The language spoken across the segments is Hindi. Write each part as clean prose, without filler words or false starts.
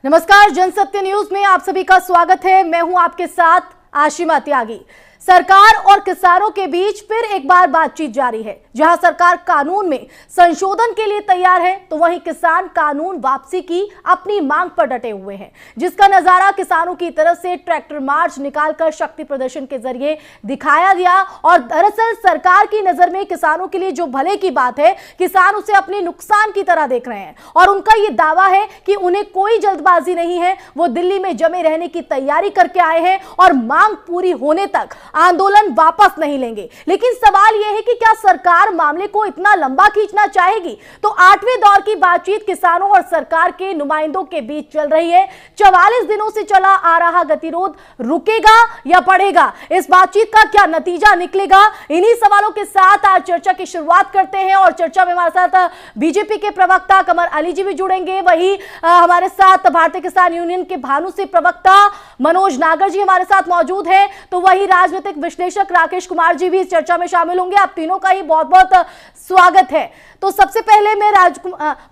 नमस्कार, जनसत्य न्यूज में आप सभी का स्वागत है। मैं हूं आपके साथ आशिमा त्यागी। सरकार और किसानों के बीच फिर एक बार बातचीत जारी है। जहां सरकार कानून में संशोधन के लिए तैयार है, तो वहीं किसान कानून वापसी की अपनी मांग पर डटे हुए हैं, जिसका नजारा किसानों की तरफ से ट्रैक्टर मार्च निकालकर शक्ति प्रदर्शन के जरिए दिखाया गया। और दरअसल सरकार की नजर में किसानों के लिए जो भले की बात है, किसान उसे अपने नुकसान की तरह देख रहे हैं और उनका यह दावा है कि उन्हें कोई जल्दबाजी नहीं है। वो दिल्ली में जमे रहने की तैयारी करके आए हैं और मांग पूरी होने तक आंदोलन वापस नहीं लेंगे। लेकिन सवाल यह है कि क्या सरकार मामले को इतना लंबा खींचना चाहेगी? तो 8वें दौर की बातचीत किसानों और सरकार के नुमाइंदों के बीच चल रही है। 44 दिनों से चला आ रहा गतिरोध रुकेगा या बढ़ेगा? इस बातचीत का क्या नतीजा निकलेगा? इन्हीं सवालों के साथ आज चर्चा की शुरुआत करते हैं और चर्चा में हमारे साथ बीजेपी के प्रवक्ता कमर अली जी भी जुड़ेंगे। वही हमारे साथ भारतीय किसान यूनियन के भानु से प्रवक्ता मनोज नागर जी हमारे साथ मौजूद हैं। तो वही राजनीतिक विश्लेषक राकेश कुमार जी भी इस चर्चा में शामिल होंगे। आप तीनों का ही बहुत बहुत स्वागत है। तो सबसे पहले मैं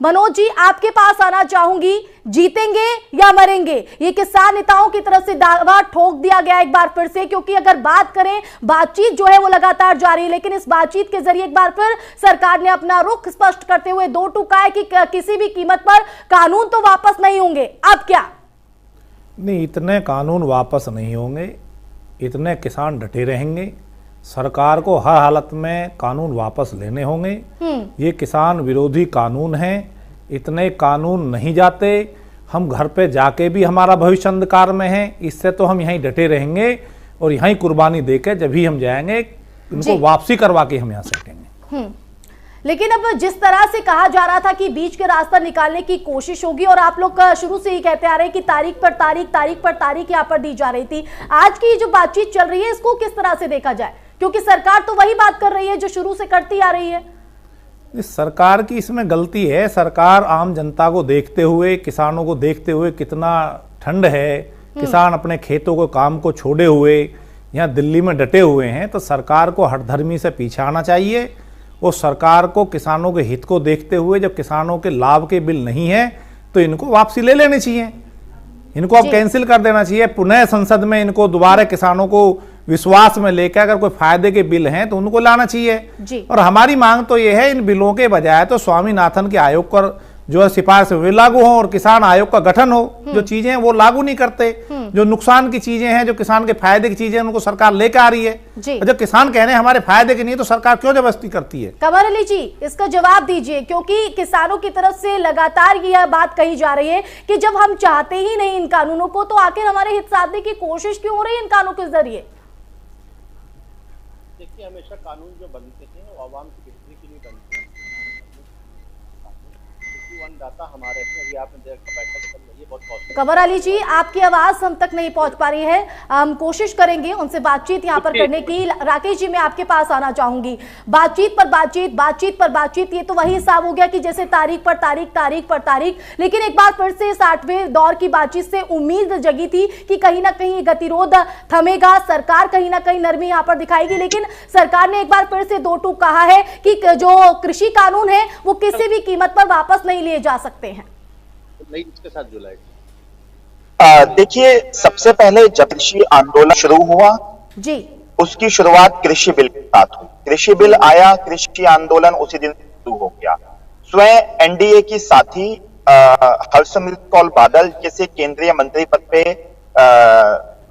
मनोज जी आपके पास आना चाहूंगी। जीतेंगे या मरेंगे, ये किसान नेताओं की तरफ से दावा ठोक दिया गया एक बार फिर से, क्योंकि अगर बात करें बातचीत जो है वो लगातार जारी है, लेकिन इस बातचीत के जरिए एक बार फिर सरकार ने अपना रुख स्पष्ट करते हुए दो टूका है कि किसी भी कीमत पर कानून तो वापस नहीं होंगे। अब क्या? नहीं, इतने कानून वापस नहीं होंगे, इतने किसान डटे रहेंगे। सरकार को हर हालत में कानून वापस लेने होंगे। ये किसान विरोधी कानून हैं, इतने कानून नहीं जाते। हम घर पे जाके भी हमारा भविष्य अंधकार में है, इससे तो हम यहीं डटे रहेंगे और यहीं कुर्बानी देके जब भी हम जाएंगे इनको वापसी करवा के हम यहाँ से हटेंगे। लेकिन अब जिस तरह से कहा जा रहा था कि बीच का रास्ता निकालने की कोशिश होगी, और आप लोग शुरू से ही कहते आ रहे हैं कि तारीख पर तारीख यहाँ पर दी जा रही थी, आज की जो बातचीत चल रही है इसको किस तरह से देखा जाए? क्योंकि सरकार तो वही बात कर रही है जो शुरू से करती आ रही है। सरकार की इसमें गलती है। सरकार आम जनता को देखते हुए, किसानों को देखते हुए, कितना ठंड है, किसान अपने खेतों को काम को छोड़े हुए यहाँ दिल्ली में डटे हुए हैं, तो सरकार को हठधर्मी से पीछे आना चाहिए। और सरकार को किसानों के हित को देखते हुए जब किसानों के लाभ के बिल नहीं है तो इनको वापसी ले लेनी चाहिए, इनको अब कैंसिल कर देना चाहिए। पुनः संसद में इनको दोबारा किसानों को विश्वास में लेकर अगर कोई फायदे के बिल हैं तो उनको लाना चाहिए। और हमारी मांग तो ये है, इन बिलों के बजाय तो स्वामीनाथन के आयोग पर जो है सिफारिश वे लागू हो और किसान आयोग का गठन हो। जो चीजें हैं वो लागू नहीं करते, जो नुकसान की चीजें हैं, जो किसान के फायदे की चीजें उनको सरकार लेकर आ रही है। और जब किसान कह रहे हैं हमारे फायदे की नहीं, तो सरकार क्यों जबरदस्ती करती है? कमर अली जी इसका जवाब दीजिए, क्योंकि किसानों की तरफ से लगातार यह बात कही जा रही है कि जब हम चाहते ही नहीं इन कानूनों को, तो आखिर हमारे हित साधने की कोशिश क्यों हो रही है इन कानूनों के जरिए? देखिए, हमेशा कानून जो बनते हैं वो आवाम की बेहतरी के लिए बनते हैं। दाता हमारे अभी आपने देखा बैठक चल रही है, बहुत कमर अली जी आपकी आवाज हम तक नहीं पहुंच पा रही है। हम कोशिश करेंगे उनसे बातचीत यहाँ पर करने की। राकेश जी मैं आपके पास आना चाहूंगी। बातचीत पर बातचीत, ये तो वही हिसाब हो गया कि जैसे तारीख पर तारीख। लेकिन एक बार फिर से 60वें दौर की बातचीत से उम्मीद जगी थी कि कहीं ना कहीं गतिरोध थमेगा, सरकार कहीं ना कहीं नरमी यहाँ पर दिखाएगी। लेकिन सरकार ने एक बार फिर से दो टूक कहा है कि जो कृषि कानून है वो किसी भी कीमत पर वापस नहीं लिए जा सकते हैं। नहीं, इसके साथ जुलाई देखिए, सबसे पहले जब कृषि आंदोलन शुरू हुआ जी, उसकी शुरुआत कृषि बिल के साथ हुई। कृषि बिल आया, कृषि आंदोलन उसी दिन शुरू हो गया। स्वयं एनडीए की साथी हरसिमरत कौर बादल जैसे केंद्रीय मंत्री पद पे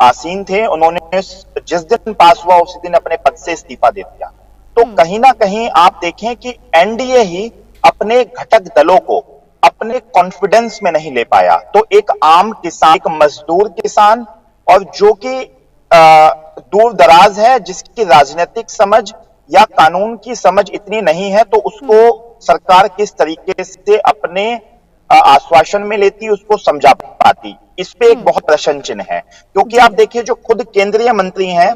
आसीन थे, उन्होंने जिस दिन पास हुआ उसी दिन अपने पद से इस्तीफा दे दिया। तो कहीं ना कहीं आप देखें कि एनडीए ही अपने घटक दलों को अपने कॉन्फिडेंस में नहीं ले पाया। तो एक आम किसान, एक मजदूर किसान, और जो कि दूर दराज है, जिसकी राजनीतिक समझ या कानून की समझ इतनी नहीं है, तो उसको सरकार किस तरीके से अपने आश्वासन में लेती, उसको समझा पाती, इस पे एक बहुत प्रश्न चिन्ह है। क्योंकि आप देखिए, जो खुद केंद्रीय मंत्री हैं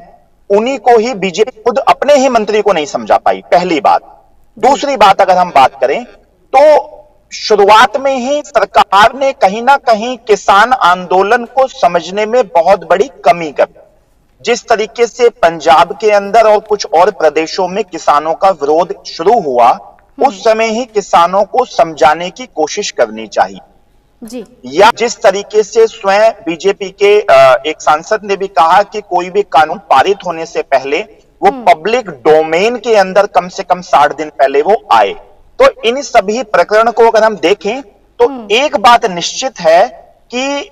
उन्हीं को ही बीजेपी खुद अपने ही मंत्री को नहीं समझा पाई, पहली बात। दूसरी बात, अगर हम बात करें तो शुरुआत में ही सरकार ने कहीं ना कहीं किसान आंदोलन को समझने में बहुत बड़ी कमी कर। जिस तरीके से पंजाब के अंदर और कुछ और प्रदेशों में किसानों का विरोध शुरू हुआ, उस समय ही किसानों को समझाने की कोशिश करनी चाहिए। जी या जिस तरीके से स्वयं बीजेपी के एक सांसद ने भी कहा कि कोई भी कानून पारित होने से पहले वो पब्लिक डोमेन के अंदर कम से कम 60 दिन पहले वो आए। तो इन सभी प्रकरण को अगर हम देखें तो एक बात निश्चित है कि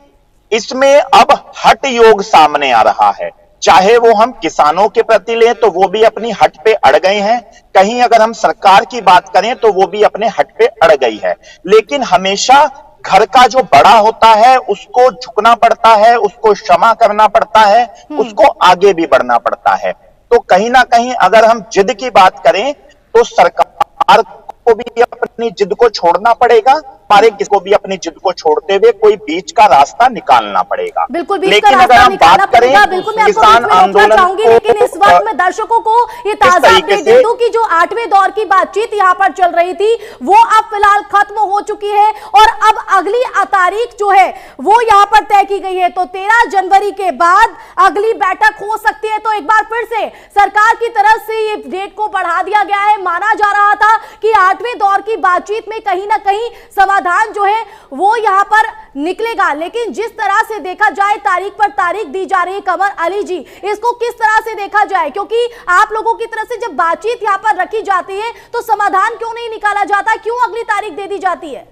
इसमें अब हठ योग सामने आ रहा है। चाहे वो हम किसानों के प्रति लें तो वो भी अपनी हट पे अड़ गए हैं, कहीं अगर हम सरकार की बात करें तो वो भी अपने हट पे अड़ गई है। लेकिन हमेशा घर का जो बड़ा होता है उसको झुकना पड़ता है, उसको क्षमा करना पड़ता है, उसको आगे भी बढ़ना पड़ता है। तो कहीं ना कहीं अगर हम जिद की बात करें तो सरकार को भी अपनी जिद को छोड़ना पड़ेगा, हमारे किसको भी अपनी जिद को छोड़ते हुए कोई बीच का रास्ता निकालना पड़ेगा। बिल्कुल बीच लेकिन का अगर रास्ता हम निकालना बात करें पड़ेगा। बिल्कुल मैं आपको किसान बीच में रोकना आंदोलन चाहूंगी, लेकिन इस वक्त मैं दर्शकों को ये ताजा अपडेट दे दूं कि जो 8वें दौर की बातचीत यहां पर चल रही थी वो अब फिलहाल खत्म हो चुकी है और अब अगली तारीख जो है वो यहां पर तय की गई है। तो 13 जनवरी के बाद अगली बैठक हो सकती है। तो एक बार फिर से सरकार की तरफ से ये डेट को बढ़ा दिया गया है। माना जा रहा था कि 8वें दौर की बातचीत में कहीं ना कहीं समाधान जो है वो यहां पर निकलेगा, लेकिन जिस तरह से देखा जाए तारीख पर तारीख दी जा रही है, कमर अली जी इसको किस तरह से देखा जाए? क्योंकि आप लोगों की तरफ से जब बातचीत यहां पर रखी जाती है तो समाधान क्यों नहीं निकाला जाता, क्यों अगली तारीख दे दी जाती है?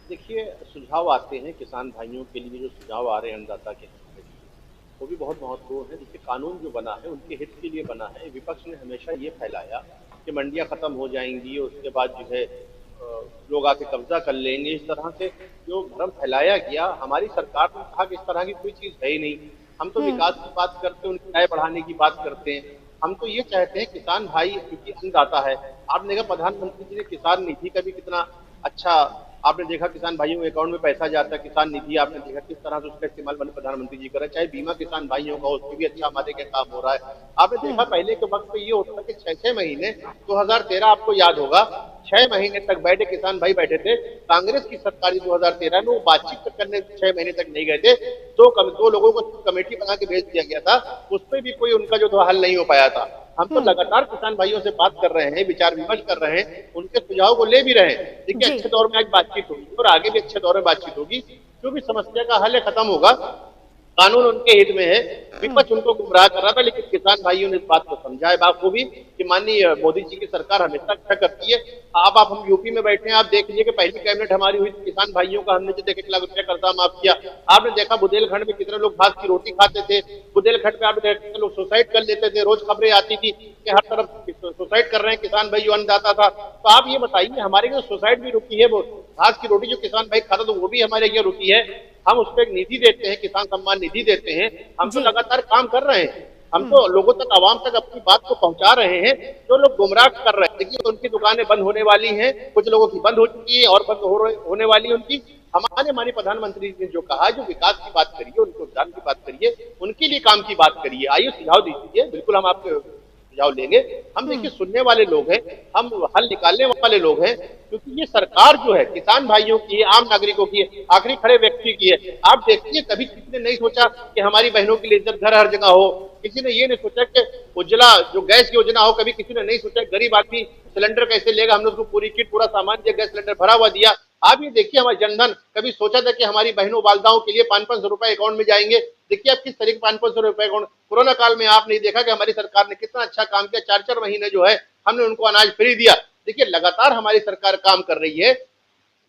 देखिए, सुझाव आते हैं किसान भाइयों के लिए, जो सुझाव आ रहे हैं अन्नदाता के हित में, वो भी बहुत महत्वपूर्ण है। देखिए, कानून जो बना है उनके हित के लिए बना है। विपक्ष ने हमेशा ये फैलाया कि मंडियां खत्म हो जाएंगी, उसके बाद जो है लोग आके कब्जा कर लेंगे। इस तरह से जो भ्रम फैलाया गया, हमारी सरकार ने कहा कि इस तरह की कोई चीज है ही नहीं। हम तो विकास की बात करते हैं, उनकी आय बढ़ाने की बात करते हैं। हम तो ये चाहते हैं किसान भाई, क्योंकि अन्नदाता है। आपने देखा प्रधानमंत्री जी ने किसान निधि का भी कितना अच्छा, आपने देखा किसान भाइयों के अकाउंट में पैसा जाता है। किसान निधि आपने देखा किस तरह से उसका इस्तेमाल प्रधानमंत्री जी कर रहे हैं। चाहे बीमा किसान भाइयों का हो, उसमें भी अच्छा हमारे क्या काम हो रहा है। आपने देखा पहले के वक्त पे ये होता था कि 6-6 महीने, 2013 आपको याद होगा, 6 महीने तक बैठे किसान भाई बैठे थे। कांग्रेस की सरकार 2013 में वो बातचीत करने 6 महीने तक नहीं गए थे। दो लोगों को कमेटी बना के भेज दिया गया था, उस पर भी कोई उनका जो हल नहीं हो पाया था। हम तो लगातार किसान भाइयों से बात कर रहे हैं, विचार विमर्श कर रहे हैं, उनके सुझाव को ले भी रहे हैं। देखिए, अच्छे दौर में आज बातचीत होगी और आगे भी अच्छे दौर में बातचीत होगी। जो भी समस्या का हल है खत्म होगा, कानून उनके हित में है। विपक्ष उनको गुमराह कर रहा था, लेकिन किसान भाइयों ने इस बात को समझा है बाखूबी कि माननीय मोदी जी की सरकार हमेशा अच्छा करती है। अब आप हम यूपी में बैठे हैं, आप देख लीजिए कि पहली कैबिनेट हमारी हुई, किसान भाइयों का हमने जो 1 लाख रुपया कर्जा माफ किया। आपने देखा बुंदेलखंड में कितने लोग भात की रोटी खाते थे। बुंदेलखंड में आपने देखा लोग सुसाइड कर लेते थे। रोज खबरें आती थी कि हर तरफ सुसाइड कर रहे हैं किसान भाई जो अन्नदाता था। तो आप ये बताइए, हमारे यहाँ सुसाइड भी रुकी है, वो भात की रोटी जो किसान भाई खाता था वो भी हमारे यहाँ रुकी है। हम उस पर एक निधि देते हैं, किसान सम्मान निधि देते हैं। हम तो लगातार काम कर रहे हैं, हम तो लोगों तक, आवाम तक अपनी बात को पहुंचा रहे हैं। जो लोग गुमराह कर रहे हैं, देखिए उनकी दुकानें बंद होने वाली हैं, कुछ लोगों की बंद हो चुकी है और बंद होने वाली है उनकी। हमारे माननीय प्रधानमंत्री जी ने जो कहा, जो विकास की बात करिए, उनके उद्यान की बात करिए, उनके लिए काम की बात करिए। आइए सुझाव दीजिए, बिल्कुल हम आपके सुझाव लेंगे। हम देखिए सुनने वाले लोग हैं, हम हल निकालने वाले लोग हैं, क्योंकि ये सरकार जो है किसान भाइयों की है, आम नागरिकों की है, आखिरी खड़े व्यक्ति की है। आप देखिए, कभी किसी ने नहीं सोचा कि हमारी बहनों के लिए इज्जत घर हर जगह हो। किसी ने ये नहीं सोचा कि उज्ज्वला जो गैस योजना हो। कभी किसी ने नहीं सोचा गरीब आदमी सिलेंडर कैसे लेगा। हमने उसको पूरी किट, पूरा सामान दिया, गैस सिलेंडर भरा हुआ दिया। आप ये देखिए, हमारा जनधन, कभी सोचा था कि हमारी बहनों बालदाओं के लिए 500-500 रुपए अकाउंट में जाएंगे। देखिए अब किस तरीके 500-500 रुपए अकाउंट। कोरोना काल में आपने देखा कि हमारी सरकार ने कितना अच्छा काम किया। 4-4 महीने जो है हमने उनको अनाज फ्री दिया। देखिए लगातार हमारी सरकार काम कर रही है।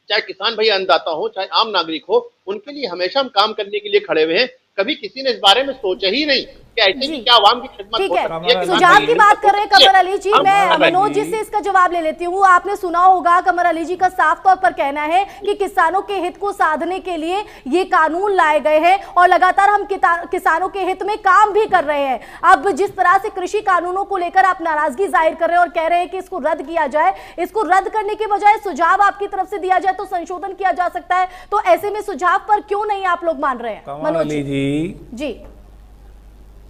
चाहे किसान भाई अन्नदाता हो, चाहे आम नागरिक हो, उनके लिए हमेशा हम काम करने के लिए खड़े हुए हैं। कभी किसी ने इस बारे में सोचा ही नहीं कि ऐसे भी क्या आवाम की खिदमत हो सकती है। सुझाव की बात कर रहे हैं कमर अली जी, मैं मनोज जी से इसका जवाब ले लेती हूँ। आपने सुना होगा कमर अली जी का साफ तौर पर कहना है कि किसानों के हित को साधने के लिए ये कानून लाए गए हैं और लगातार हम किसानों के हित में काम भी कर रहे हैं। अब जिस तरह से कृषि कानूनों को लेकर आप नाराजगी जाहिर कर रहे हैं और कह रहे हैं कि इसको रद्द किया जाए, इसको रद्द करने के बजाय सुझाव आपकी तरफ से दिया जाए तो संशोधन किया जा सकता है, तो ऐसे में सुझाव पर क्यों नहीं आप लोग मान रहे हैं? मनोज जी।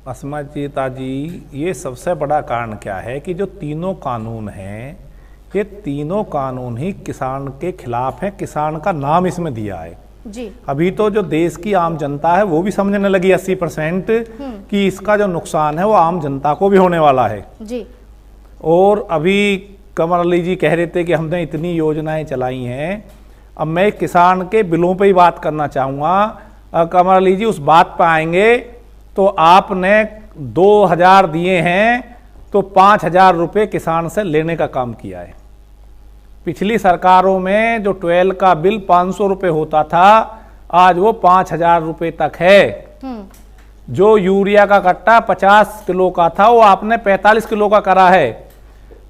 अस्मजीता जी, ये सबसे बड़ा कारण क्या है कि जो तीनों कानून हैं, ये तीनों कानून ही किसान के खिलाफ हैं। किसान का नाम इसमें दिया है जी। अभी तो जो देश की आम जनता है वो भी समझने लगी 80% कि इसका जो नुकसान है वो आम जनता को भी होने वाला है जी। और अभी कमर अली जी कह रहे थे कि हमने इतनी योजनाएं चलाई हैं, अब मैं किसान के बिलों पे ही बात करना चाहूँगा। कमर अली जी, उस बात पर आएंगे तो आपने 2000 दिए हैं तो 5000 रुपये किसान से लेने का काम किया है। पिछली सरकारों में जो 12 का बिल 500 रुपये होता था, आज वो 5000 रुपये तक है। जो यूरिया का कट्टा 50 किलो का था वो आपने 45 किलो का करा है।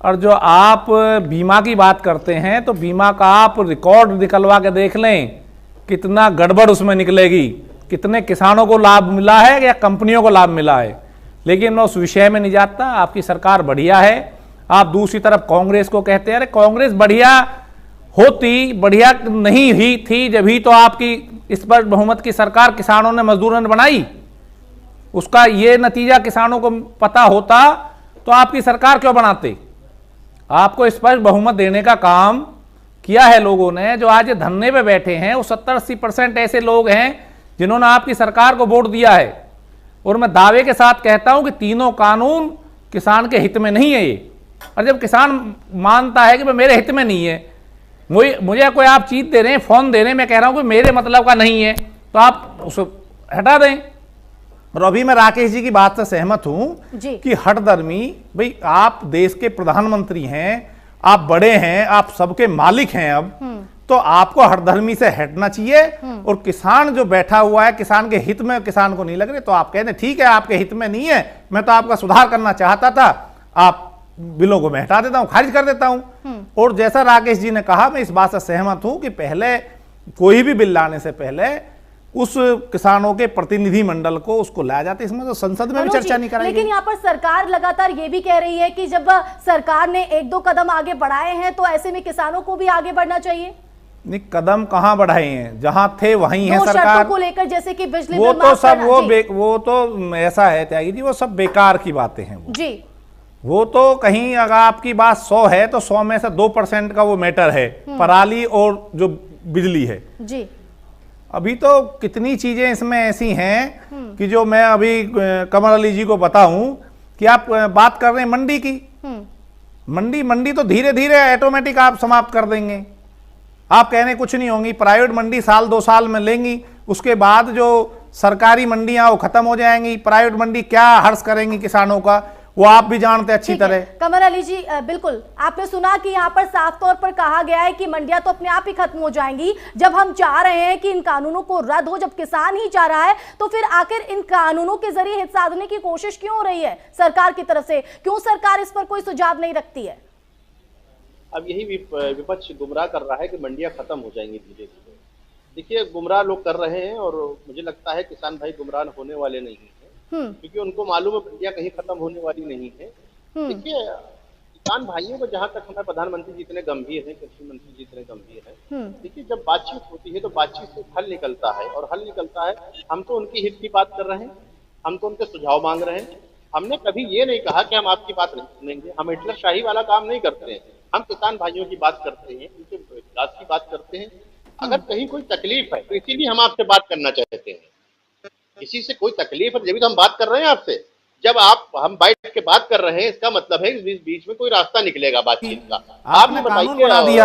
और जो आप बीमा की बात करते हैं तो बीमा का आप रिकॉर्ड निकलवा के देख लें, कितना गड़बड़ उसमें निकलेगी, कितने किसानों को लाभ मिला है या कंपनियों को लाभ मिला है। लेकिन मैं उस विषय में नहीं जाता। आपकी सरकार बढ़िया है। आप दूसरी तरफ कांग्रेस को कहते हैं, अरे कांग्रेस बढ़िया होती, बढ़िया नहीं ही थी जब ही तो आपकी स्पष्ट बहुमत की सरकार किसानों ने, मजदूरों ने बनाई। उसका ये नतीजा किसानों को पता होता तो आपकी सरकार क्यों बनाते। आपको स्पष्ट बहुमत देने का काम किया है लोगों ने। जो आज धरने पे बैठे हैं वो 70-80% ऐसे लोग हैं जिन्होंने आपकी सरकार को वोट दिया है। और मैं दावे के साथ कहता हूं कि तीनों कानून किसान के हित में नहीं है ये। और जब किसान मानता है कि भाई मेरे हित में नहीं है, मुझे कोई आप चीज दे रहे हैं, फोन दे रहे हैं, मैं कह रहा हूं कि मेरे मतलब का नहीं है, तो आप उसे हटा दें। और अभी मैं राकेश जी की बात से सहमत हूं कि हठधर्मी, भाई आप देश के प्रधानमंत्री हैं, आप बड़े हैं, आप सबके मालिक हैं, अब तो आपको हठधर्मी से हटना चाहिए। और किसान जो बैठा हुआ है, किसान के हित में किसान को नहीं लग रहे, तो आप कहते हैं ठीक है आपके हित में नहीं है, मैं तो आपका सुधार करना चाहता था, आप बिलों को मैं हटा देता हूं, खारिज कर देता हूं। और जैसा राकेश जी ने कहा, मैं इस बात से सहमत हूं कि पहले कोई भी बिल लाने से पहले उस किसानों के प्रतिनिधि मंडल को उसको लाया जाता है। इसमें तो संसद में भी चर्चा नहीं कराई। लेकिन यहाँ पर सरकार लगातार ये भी कह रही है कि जब सरकार ने 1-2 कदम आगे बढ़ाए हैं तो ऐसे में किसानों को भी आगे बढ़ना चाहिए। नहीं, कदम कहां बढ़ाए हैं, जहां थे वहीं है सरकार को लेकर, जैसे कि बिजली वो तो सब वो तो ऐसा है त्यागी जी, वो सब बेकार की बातें हैं जी। वो तो कहीं अगर आपकी बात 100 है तो 100 में से 2% का वो मैटर है, पराली और जो बिजली है जी। अभी तो कितनी चीजें इसमें ऐसी हैं कि जो मैं अभी कमर अली जी को बताऊं कि आप बात कर रहे हैं मंडी की, मंडी तो धीरे धीरे ऑटोमेटिक आप समाप्त कर देंगे। आप कहने कुछ नहीं होंगी, प्राइवेट मंडी 1-2 साल में लेंगी, उसके बाद जो सरकारी मंडियां वो खत्म हो जाएंगी। प्राइवेट मंडी क्या हर्ष करेंगी किसानों का, वो आप भी जानते हैं अच्छी तरह। कमर अली जी, बिल्कुल आपने सुना कि यहाँ पर साफ तौर पर कहा गया है कि मंडियां तो अपने आप ही खत्म हो जाएंगी। जब हम चाह रहे हैं कि इन कानूनों को रद्द हो, जब किसान ही चाह रहा है, तो फिर आखिर इन कानूनों के जरिए हित साधने की कोशिश क्यों हो रही है सरकार की तरफ से? क्यों सरकार इस पर कोई सुझाव नहीं रखती है? अब यही विपक्ष गुमराह कर रहा है कि मंडियां खत्म हो जाएंगी धीरे धीरे। देखिए, गुमराह लोग कर रहे हैं और मुझे लगता है किसान भाई गुमराह होने वाले नहीं है, क्योंकि उनको मालूम है मंडियां कहीं खत्म होने वाली नहीं है। देखिए, किसान भाइयों को, जहां तक हमारे प्रधानमंत्री जी इतने गंभीर हैं, कृषि मंत्री जी इतने गंभीर हैं, देखिए जब बातचीत होती है तो बातचीत से हल निकलता है, और हल निकलता है। हम तो उनकी हित की बात कर रहे हैं, हम तो उनके सुझाव मांग रहे हैं। हमने कभी ये नहीं कहा कि हम आपकी बात नहीं सुनेंगे, हम हिटलर शाही वाला काम नहीं करते हैं। हम किसान भाइयों की बात करते हैं, उनके विकास की बात करते हैं। अगर कहीं कोई तकलीफ है तो इसीलिए हम आपसे बात करना चाहते हैं। किसी से कोई तकलीफ है जब तो हम बात कर रहे हैं आपसे। जब हम बैठ के बात कर रहे हैं, इसका मतलब है बीच में कोई रास्ता निकलेगा बातचीत का। आपने बताइए,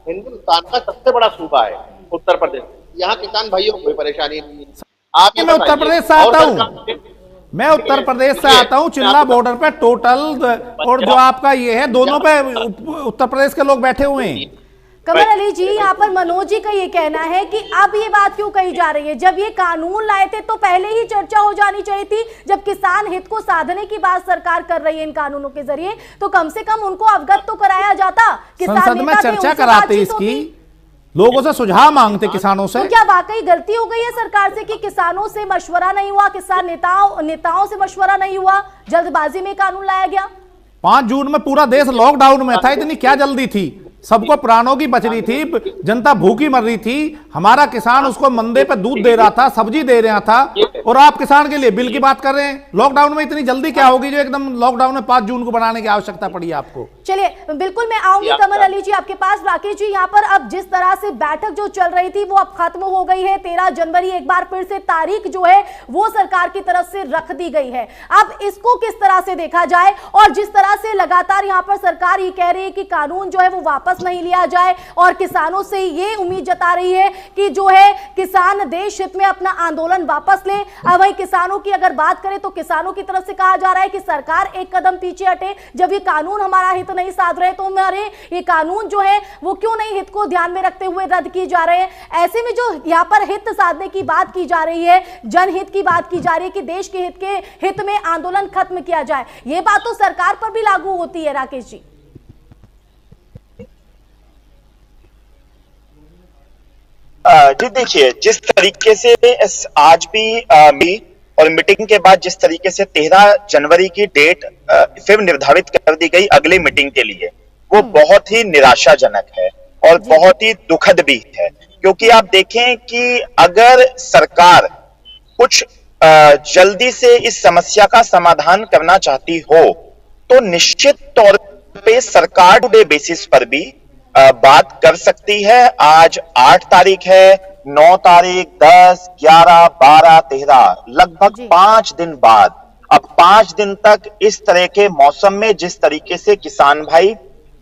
हिंदुस्तान का सबसे बड़ा सूबा है उत्तर प्रदेश, यहाँ किसान भाइयों को कोई परेशानी नहीं है। आप मैं उत्तर प्रदेश से आता हूँ, मैं उत्तर प्रदेश से आता हूँ, चिल्ला बॉर्डर पे टोटल, और जो आपका ये है, दोनों पे उत्तर प्रदेश के लोग बैठे हुए हैं। कमर अली जी, यहाँ पर मनोज जी का ये कहना है कि अब ये बात क्यों कही जा रही है? जब ये कानून लाए थे तो पहले ही चर्चा हो जानी चाहिए थी। जब किसान हित को साधने की बात सरकार कर रही है इन कानूनों के जरिए, तो कम से कम उनको अवगत तो कराया जाता। संसद में चर्चा कराते, इसकी लोगों से सुझाव मांगते किसानों से। तो क्या वाकई गलती हो गई है सरकार से कि किसानों से मशवरा नहीं हुआ, किसान नेताओं से मशवरा नहीं हुआ, जल्दबाजी में कानून लाया गया? 5 जून में पूरा देश लॉकडाउन में था, इतनी क्या जल्दी थी? सबको प्राणों की बच रही थी, जनता भूखी मर रही थी, हमारा किसान उसको मंदे पे दूध दे रहा था, सब्जी दे रहा था, और आप किसान के लिए बिल की बात कर रहे हैं। लॉकडाउन में इतनी जल्दी क्या होगी जो एकदम लॉकडाउन में 5 जून को बनाने की आवश्यकता पड़ी आपको? चलिए बिल्कुल मैं आऊंगी कमर अली जी आपके पास। राकेश जी, यहाँ पर अब जिस तरह से बैठक जो चल रही थी वो अब खत्म हो गई है। 13 जनवरी एक बार फिर से तारीख जो है वो सरकार की तरफ से रख दी गई है। अब इसको किस तरह से देखा जाए, और जिस तरह से लगातार यहाँ पर सरकार ये कह रही है कि कानून जो है वो वापस नहीं लिया जाए, और किसानों से ये उम्मीद जता रही है कि जो है किसान देश हित में अपना आंदोलन वापस ले। अब वही किसानों की अगर बात करें तो किसानों की तरफ से कहा जा रहा है कि सरकार एक कदम पीछे हटे। जब ये कानून हमारा हित नहीं साध रहे तो हमारे ये कानून जो है वो क्यों नहीं हित को ध्यान में रखते हुए रद्द किए जा रहे हैं। ऐसे में जो यहाँ पर हित साधने की बात की जा रही है, जनहित की बात की जा रही है कि देश के हित में आंदोलन खत्म किया जाए, ये बात तो सरकार पर भी लागू होती है। राकेश जी, जी देखिए, जिस तरीके से आज भी और मीटिंग के बाद जिस तरीके से 13 जनवरी की डेट फिर निर्धारित कर दी गई अगली मीटिंग के लिए, वो बहुत ही निराशाजनक है और बहुत ही दुखद भी है। क्योंकि आप देखें कि अगर सरकार कुछ जल्दी से इस समस्या का समाधान करना चाहती हो तो निश्चित तौर पे सरकार डे बेसिस पर भी बात कर सकती है। आज 8 तारीख है, 9 तारीख, 10, 11, 12, 13, लगभग 5 दिन बाद, अब 5 दिन तक इस तरह के मौसम में जिस तरीके से किसान भाई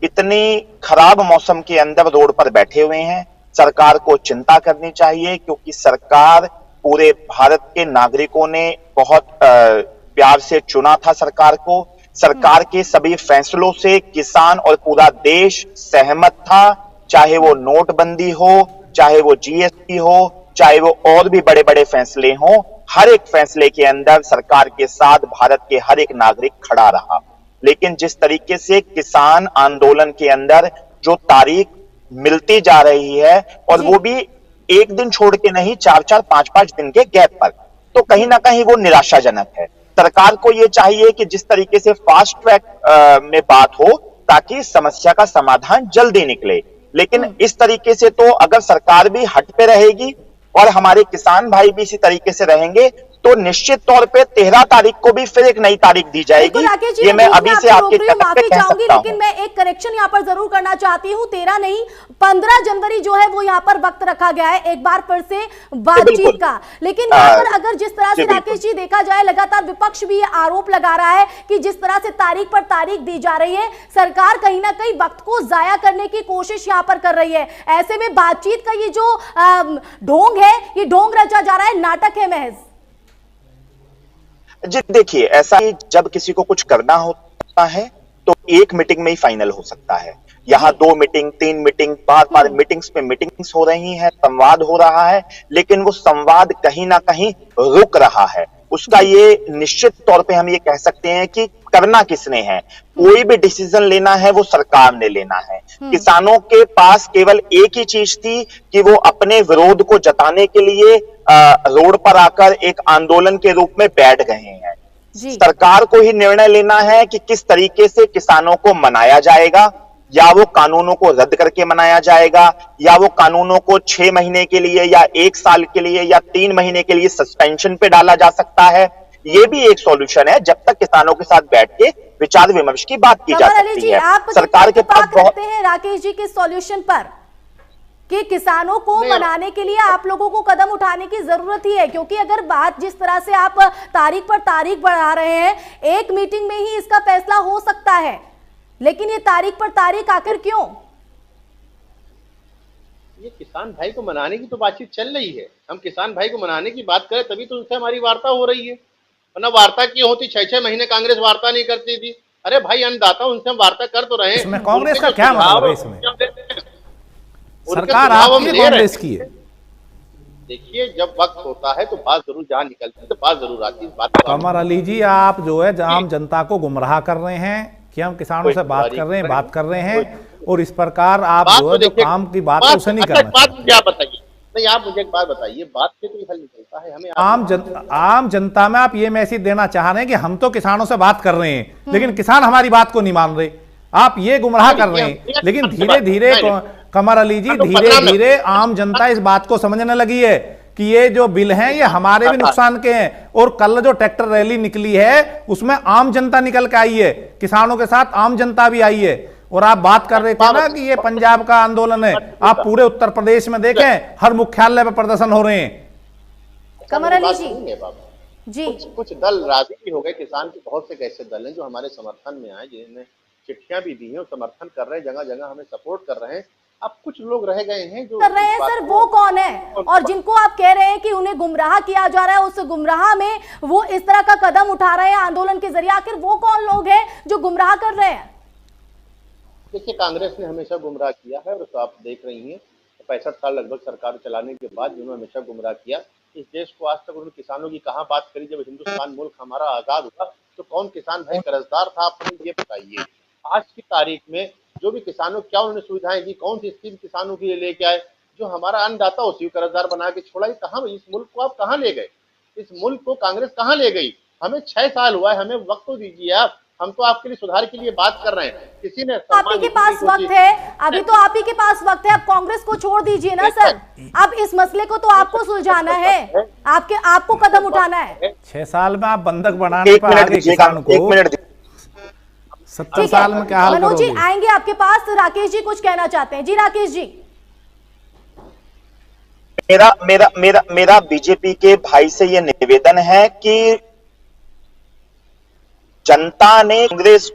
इतनी खराब मौसम के अंदर रोड पर बैठे हुए हैं, सरकार को चिंता करनी चाहिए। क्योंकि सरकार, पूरे भारत के नागरिकों ने बहुत प्यार से चुना था सरकार को। सरकार के सभी फैसलों से किसान और पूरा देश सहमत था, चाहे वो नोटबंदी हो, चाहे वो जीएसटी हो, चाहे वो और भी बड़े बड़े फैसले हों। हर एक फैसले के अंदर सरकार के साथ भारत के हर एक नागरिक खड़ा रहा। लेकिन जिस तरीके से किसान आंदोलन के अंदर जो तारीख मिलती जा रही है, और वो भी एक दिन छोड़ के नहीं, 4-4, 5-5 दिन के गैप पर, तो कहीं ना कहीं वो निराशाजनक है। सरकार को ये चाहिए कि जिस तरीके से फास्ट ट्रैक में बात हो ताकि समस्या का समाधान जल्दी निकले। लेकिन इस तरीके से तो अगर सरकार भी हट पे रहेगी और हमारे किसान भाई भी इसी तरीके से रहेंगे तो निश्चित तौर पे 13 तारीख को भी फिर एक नई तारीख दी जाएगी। ये मैं अभी से आपके माफी चाहूंगी, लेकिन मैं एक करेक्शन यहाँ पर जरूर करना चाहती हूँ। 13 नहीं, 15 जनवरी जो है वो यहाँ पर वक्त रखा गया है एक बार फिर से बातचीत का। लेकिन यहाँ पर अगर जिस तरह से राकेश जी देखा जाए, लगातार विपक्ष भी ये आरोप लगा रहा है कि जिस तरह से तारीख पर तारीख दी जा रही है, सरकार कहीं ना कहीं वक्त को जाया करने की कोशिश यहाँ पर कर रही है। ऐसे में बातचीत का ये जो ढोंग है, ये ढोंग रचा जा रहा है, नाटक है महज। जी देखिए, ऐसा ही जब किसी को कुछ करना होता है तो एक मीटिंग में ही फाइनल हो सकता है। यहाँ 2 मीटिंग, 3 मीटिंग, बार मीटिंग्स पे मीटिंग्स हो रही हैं, संवाद हो रहा है, लेकिन वो संवाद कहीं ना कहीं रुक रहा है। उसका ये निश्चित तौर पे हम ये कह सकते हैं कि करना किसने है। कोई भी डिसीजन लेना है वो सरकार ने लेना है। किसानों के पास केवल एक ही चीज थी कि वो अपने विरोध को जताने के लिए रोड पर आकर एक आंदोलन के रूप में बैठ गए हैं। सरकार को ही निर्णय लेना है कि किस तरीके से किसानों को मनाया जाएगा, या वो कानूनों को रद्द करके मनाया जाएगा, या वो कानूनों को 6 महीने के लिए या 1 साल के लिए या 3 महीने के लिए सस्पेंशन पे डाला जा सकता है। ये भी एक सॉल्यूशन है, जब तक किसानों के साथ बैठ के विचार विमर्श की बात की जा सकती है। सरकार के पास बहुत हैं राकेश जी के सॉल्यूशन पर कि किसानों को मनाने के लिए आप लोगों को कदम उठाने की जरूरत ही है। क्योंकि अगर बात जिस तरह से आप तारीख पर तारीख बढ़ा रहे हैं, एक मीटिंग में ही इसका फैसला हो सकता है, लेकिन ये तारीख पर तारीख आखिर क्यों? ये किसान भाई को मनाने की तो बातचीत चल रही है। हम किसान भाई को मनाने की बात करें तभी तो उनसे हमारी वार्ता हो रही है, वरना वार्ता की होती 6-6 महीने कांग्रेस वार्ता नहीं करती थी। अरे भाई अन्नदाता, उनसे हम वार्ता कर तो रहे हैं। कांग्रेस का क्या मतलब है इसमें? सरकार आपकी कांग्रेस की है। देखिए, जब वक्त होता है तो बात जरूर जहां निकलती है तो बात जरूर आती है। कमर अली जी, आप जो है आम जनता को गुमराह कर रहे हैं कि हम किसानों से बात कर रहे हैं और इस प्रकार आप जो है जो काम की बात है उसे नहीं करना। बात मुझे आप बताइए, नहीं आप मुझे एक बात बताइए, बात से तो हल निकलता है। हमें आम जनता में आप ये मैसेज देना चाह रहे हैं कि हम तो किसानों से बात कर रहे हैं लेकिन किसान हमारी बात को नहीं मान रहे, आप ये गुमराह कर रहे हैं। लेकिन धीरे धीरे कमर अली जी, धीरे धीरे आम जनता इस बात को समझने लगी है कि ये जो बिल हैं ये हमारे भी नुकसान के हैं। और कल जो ट्रैक्टर रैली निकली है उसमें आम जनता निकल के आई है, किसानों के साथ आम जनता भी आई है। और आप बात कर रहे थे ना कि ये पंजाब का आंदोलन है, आप पूरे उत्तर प्रदेश में देखें हर मुख्यालय पर प्रदर्शन हो रहे हैं। कमर अली जी कुछ दल राजी भी हो गए, किसान के बहुत से ऐसे दल हैं जो हमारे समर्थन में आए, जिन्होंने चिट्ठियां भी दी हैं और समर्थन कर रहे हैं, जगह जगह हमें सपोर्ट कर रहे हैं। अब कुछ लोग रह गए हैं जो कर रहे हैं सर, वो कौन है? और जिनको आप कह रहे हैं कि उन्हें गुमराह किया जा रहा है, उस गुमराह में वो इस तरह का कदम उठा रहे हैं आंदोलन के जरिए, आखिर वो कौन लोग हैं जो गुमराह कर रहे हैं? देखिए, कांग्रेस ने हमेशा गुमराह किया है और आप देख रही हैं 65 साल लगभग सरकार चलाने के बाद जिन्होंने हमेशा गुमराह किया इस देश को। आज तक उन्होंने किसानों की कहाँ बात करी? जब हिंदुस्तान मुल्क हमारा आजाद हुआ तो कौन किसान भाई कर्जदार था? आप ये बताइए। आज की तारीख में जो भी किसानों क्या उन्होंने सुविधाएं दी, कौन सी स्कीम किसानों के लिए लेके आए? जो हमारा अन्नदाता उसी को कर्जदार बना के छोड़ा। कहाँ इस मुल्क को आप कहाँ ले गए? इस मुल्क को कांग्रेस कहाँ ले गई? हमें 6 साल हुआ है, हमें वक्त तो दीजिए आप। हम तो आपके लिए सुधार के लिए बात कर रहे हैं। किसी ने आप ही के पास वक्त है, अभी तो आप ही के पास वक्त है, अब कांग्रेस को छोड़ दीजिए ना सर। अब इस मसले को तो आपको सुलझाना है, आपको कदम उठाना है। 6 साल में आप बंधक बनाने पर आगे किसान को 70 साल में क्या हाल मनोज जी करोगे? आएंगे आपके पास। राकेश जी कुछ कहना चाहते हैं। जी राकेश जी। मेरा बीजेपी के भाई से यह निवेदन है कि जनता ने कांग्रेस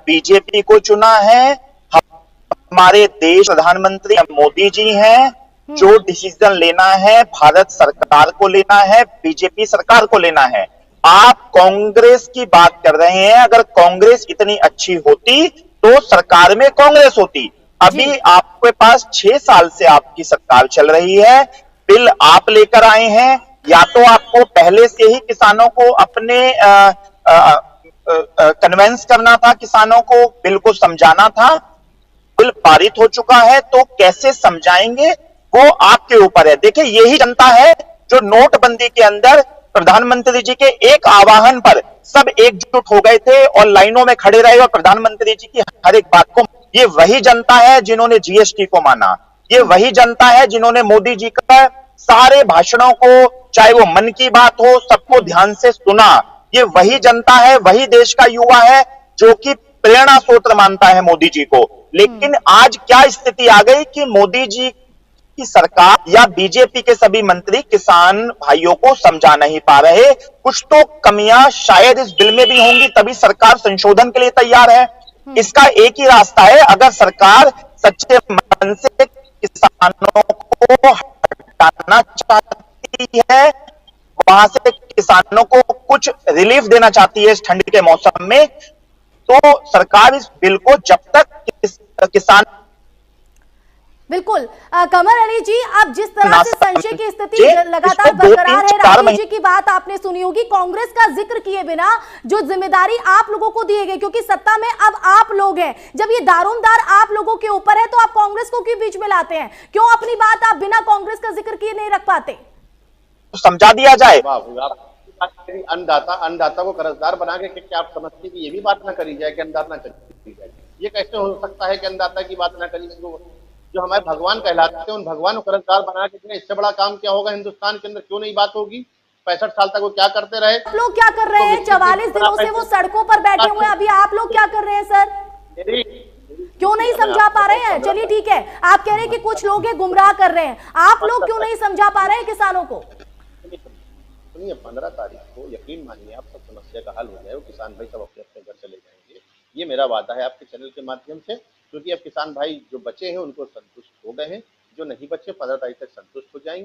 बीजेपी को चुना है। हमारे देश प्रधानमंत्री मोदी जी हैं, जो डिसीजन लेना है भारत सरकार को लेना है, बीजेपी सरकार को लेना है। आप कांग्रेस की बात कर रहे हैं, अगर कांग्रेस इतनी अच्छी होती तो सरकार में कांग्रेस होती। अभी आपके पास 6 साल से आपकी सरकार चल रही है, बिल आप लेकर आए हैं। या तो आपको पहले से ही किसानों को अपने कन्वेंस करना था, किसानों को बिल को समझाना था। बिल पारित हो चुका है तो कैसे समझाएंगे वो आपके ऊपर है। देखिए, यही जनता है जो नोटबंदी के अंदर प्रधानमंत्री जी के एक आह्वान पर सब एकजुट हो गए थे और लाइनों में खड़े रहे और प्रधानमंत्री जी की हर एक बात को। ये वही जनता है जिन्होंने जीएसटी को माना, ये वही जनता है जिन्होंने मोदी जी का सारे भाषणों को, चाहे वो मन की बात हो, सबको ध्यान से सुना। ये वही जनता है, वही देश का युवा है जो कि प्रेरणा स्रोत मानता है मोदी जी को। लेकिन आज क्या स्थिति आ गई कि मोदी जी की सरकार या बीजेपी के सभी मंत्री किसान भाइयों को समझा नहीं पा रहे। कुछ तो कमियां शायद इस बिल में भी होंगी, तभी सरकार संशोधन के लिए तैयार है। इसका एक ही रास्ता है, अगर सरकार सच्चे मन से किसानों को हटाना चाहती है, वहां से किसानों को कुछ रिलीफ देना चाहती है इस ठंड के मौसम में, तो सरकार इस बिल को जब तक किसान। बिल्कुल कमर अली जी, अब जिस तरह से संशय की स्थिति लगातार बरकरार है, राकेश जी की बात आपने सुनी होगी, कांग्रेस का जिक्र किए बिना जो जिम्मेदारी आप लोगों को दी गई, क्योंकि सत्ता में अब आप लोग हैं, जब ये दारोमदार आप लोगों के ऊपर है तो आप कांग्रेस को क्यों बीच में लाते हैं? क्यों अपनी बात आप बिना कांग्रेस का जिक्र किए नहीं रख पाते? समझा दिया जाए। अन्नदाता को कर्जदार बना के क्या आप समझते कि ये भी बात ना करी जाए कि अन्नदाता ना करी जाए? ये कैसे हो सकता है कि अन्नदाता की बात ना करी? जो हमारे भगवान कहलाते हैं उन भगवान को कर्जदार बना के इससे बड़ा काम क्या होगा हिंदुस्तान के अंदर? क्यों नहीं बात होगी? 65 साल तक वो क्या करते रहे? आप लोग क्या कर रहे हैं? 44 दिनों से वो सड़कों पर बैठे हुए हैं, अभी आप लोग क्या कर रहे हैं सर? क्यों नहीं समझा पा रहे हैं? चलिए ठीक है, आप कह रहे हैं कि कुछ लोग हैं गुमराह कर रहे हैं, आप लोग क्यों नहीं समझा पा रहे हैं किसानों को? सुनिए, 15 तारीख को यकीन मानिए आप सब समस्या का हल हो जाए, किसान भाई सब अपने अपने घर चले जाएंगे। ये मेरा वादा है आपके चैनल के माध्यम से, क्योंकि अब किसान भाई जो बचे हैं उनको संतुष्ट हो गए हैं, जो नहीं बचे 15 तारीख तक संतुष्ट हो जाएंगे।